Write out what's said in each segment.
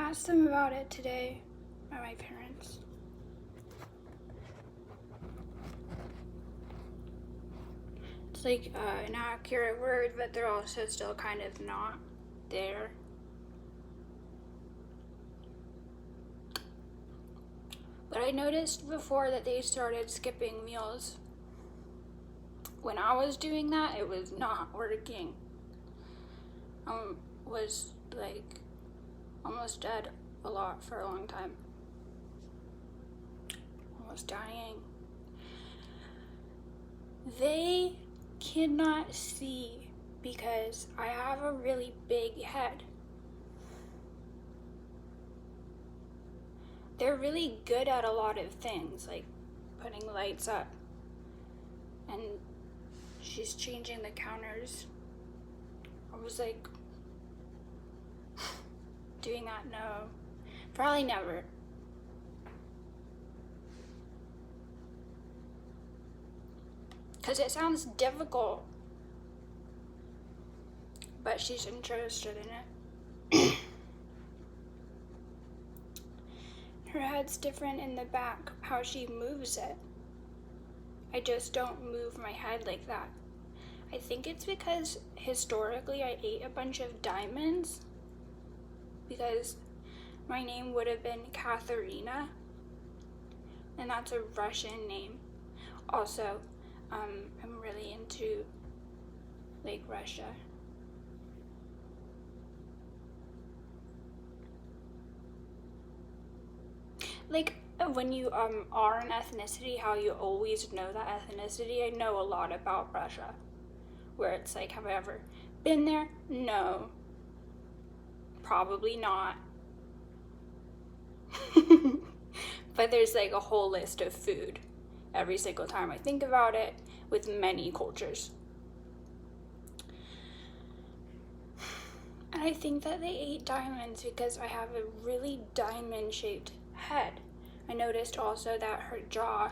asked them about it today by my parents. It's like an accurate word, but they're also still kind of not there. But I noticed before that they started skipping meals. When I was doing that, it was not working. Was like almost dead a lot for a long time. Almost dying. They cannot see because I have a really big head. They're really good at a lot of things, like putting lights up. And she's changing the counters. I was like, doing that? No. Probably never. Because it sounds difficult. But she's interested in it. Her head's different in the back, how she moves it. I just don't move my head like that. I think it's because historically I ate a bunch of diamonds. Because my name would have been Katharina. And that's a Russian name. Also, I'm really into, like, Russia. Like, when you are an ethnicity, how you always know that ethnicity. I know a lot about Russia. Where it's like, have I ever been there? No. Probably not. But there's like a whole list of food every single time I think about it, with many cultures. And I think that they ate diamonds because I have a really diamond-shaped head. I noticed also that her jaw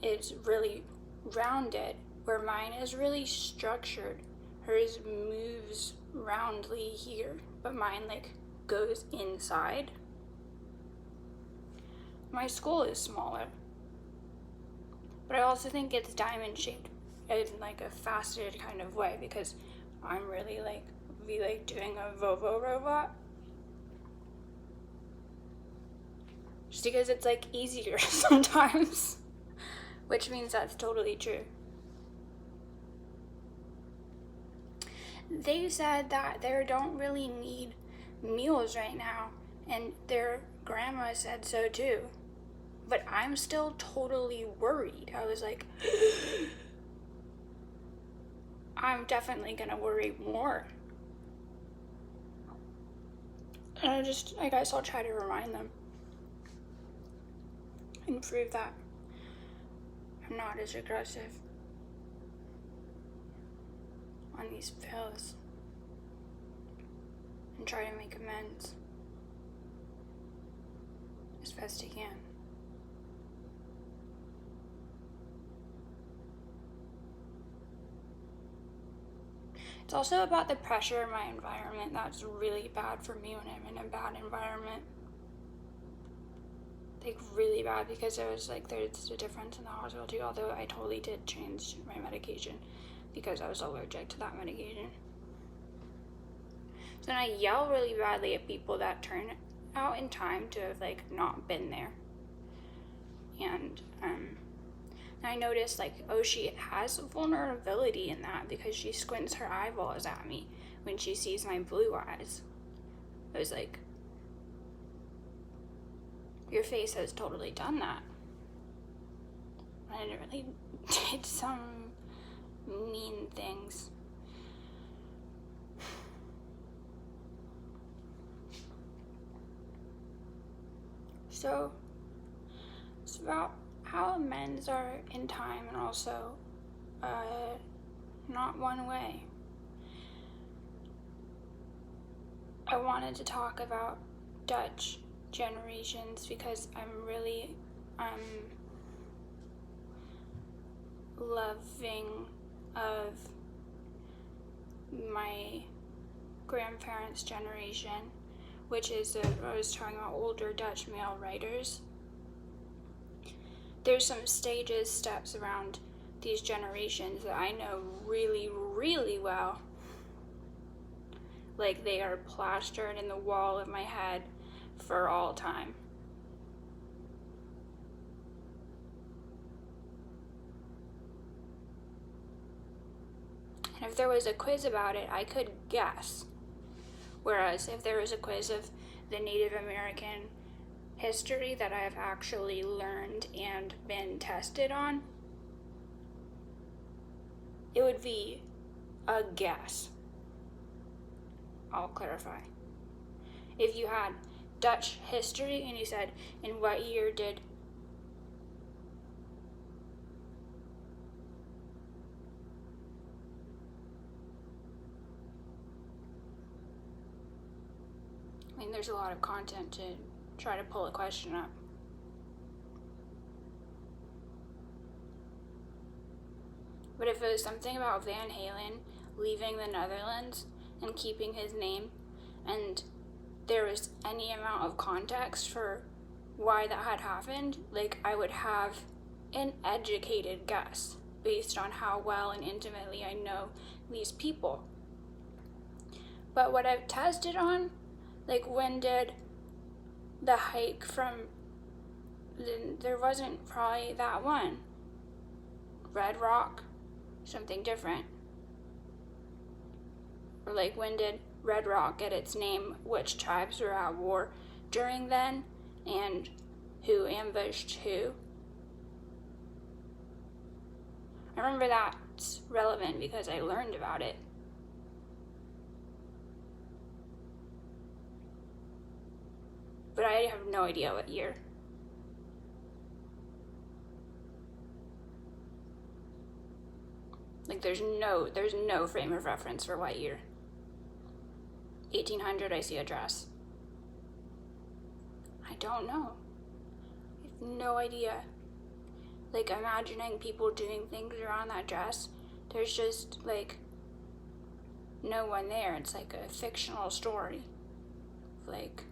is really rounded, where mine is really structured. Hers moves roundly here, but mine like goes inside. My skull is smaller, but I also think it's diamond shaped in like a faceted kind of way because I'm really like doing a Vovo robot. Just because it's like easier sometimes, which means that's totally true. They said that they don't really need meals right now, and their grandma said so too. But I'm still totally worried. I was like, I'm definitely gonna worry more. And I guess I'll try to remind them and prove that I'm not as aggressive on these pills and try to make amends as best I can. It's also about the pressure in my environment that's really bad for me when I'm in a bad environment. Like, really bad, because there's a difference in the hospital too, although I totally did change my medication because I was allergic to that medication. So then I yell really badly at people that turn out in time to have like not been there. And I noticed like, oh, she has vulnerability in that because she squints her eyeballs at me when she sees my blue eyes. I was like, your face has totally done that. And it really did some mean things. So it's about how amends are in time and also not one way. I wanted to talk about Dutch generations because I'm really loving of my grandparents' generation, which is I was talking about older Dutch male writers. There's some steps around these generations that I know really, really well. Like they are plastered in the wall of my head for all time. And if there was a quiz about it, I could guess. Whereas if there was a quiz of the Native American history that I have actually learned and been tested on, it would be a guess. I'll clarify. If you had Dutch history and you said, in what year did there's a lot of content to try to pull a question up. But if it was something about Van Halen leaving the Netherlands and keeping his name, and there was any amount of context for why that had happened, like I would have an educated guess based on how well and intimately I know these people. But what I've tested on, like when did the hike from, there wasn't probably that one. Red Rock, something different. Or like when did Red Rock get its name, which tribes were at war during then, and who ambushed who. I remember that's relevant because I learned about it. But I have no idea what year. Like there's no frame of reference for what year. 1800, I see a dress. I don't know. I have no idea. Like imagining people doing things around that dress, there's just like no one there. It's like a fictional story. Like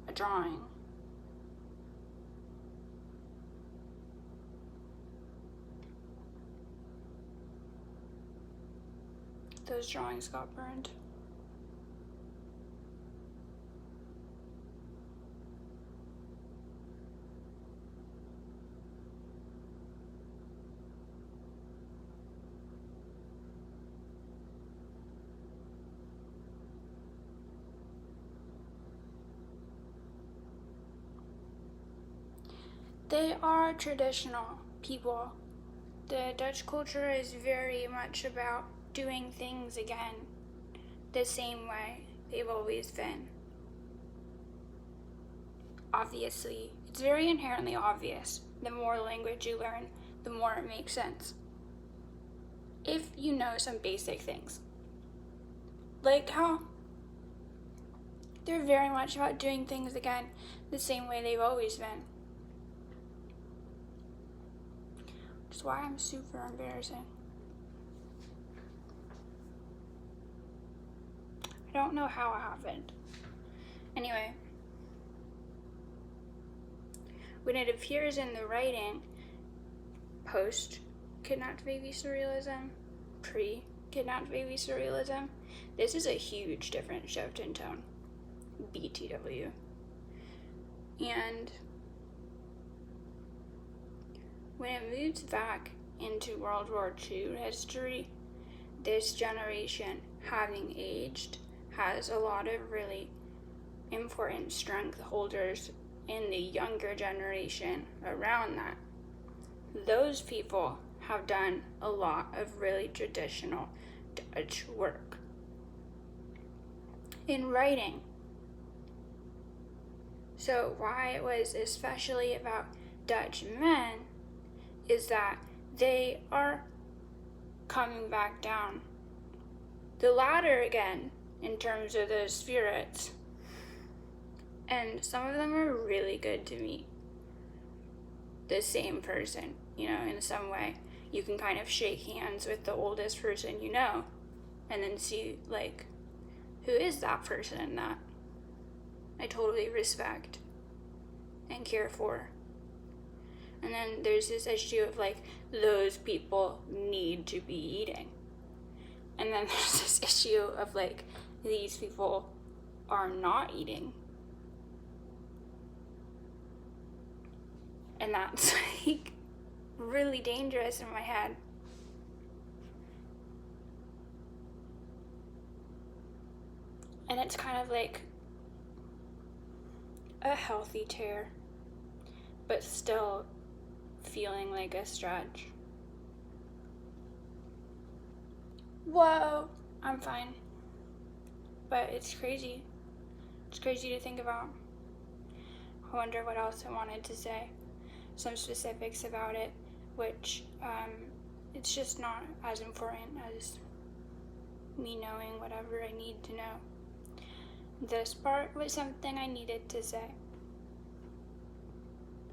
a drawing. Those drawings got burned. They are traditional people. The Dutch culture is very much about doing things again the same way they've always been. Obviously, it's very inherently obvious. The more language you learn, the more it makes sense. If you know some basic things. Like how they're very much about doing things again the same way they've always been. Which is why I'm super embarrassing. I don't know how it happened. Anyway, when it appears in the writing, post-kidnapped baby surrealism, pre-kidnapped baby surrealism, this is a huge different shift in tone. BTW. And when it moves back into World War II history, this generation, having aged, has a lot of really important strength holders in the younger generation around that. Those people have done a lot of really traditional Dutch work. In writing. So why it was especially about Dutch men is that they are coming back down the ladder again in terms of those spirits. And some of them are really good to meet. The same person, in some way. You can kind of shake hands with the oldest person you know, and then see, who is that person that I totally respect and care for. And then there's this issue of like, those people need to be eating. And then there's this issue of like, these people are not eating. And that's like really dangerous in my head. And it's kind of like a healthy tear, but still feeling like a stretch. Whoa, I'm fine. But it's crazy. It's crazy to think about. I wonder what else I wanted to say. Some specifics about it, which it's just not as important as me knowing whatever I need to know. This part was something I needed to say.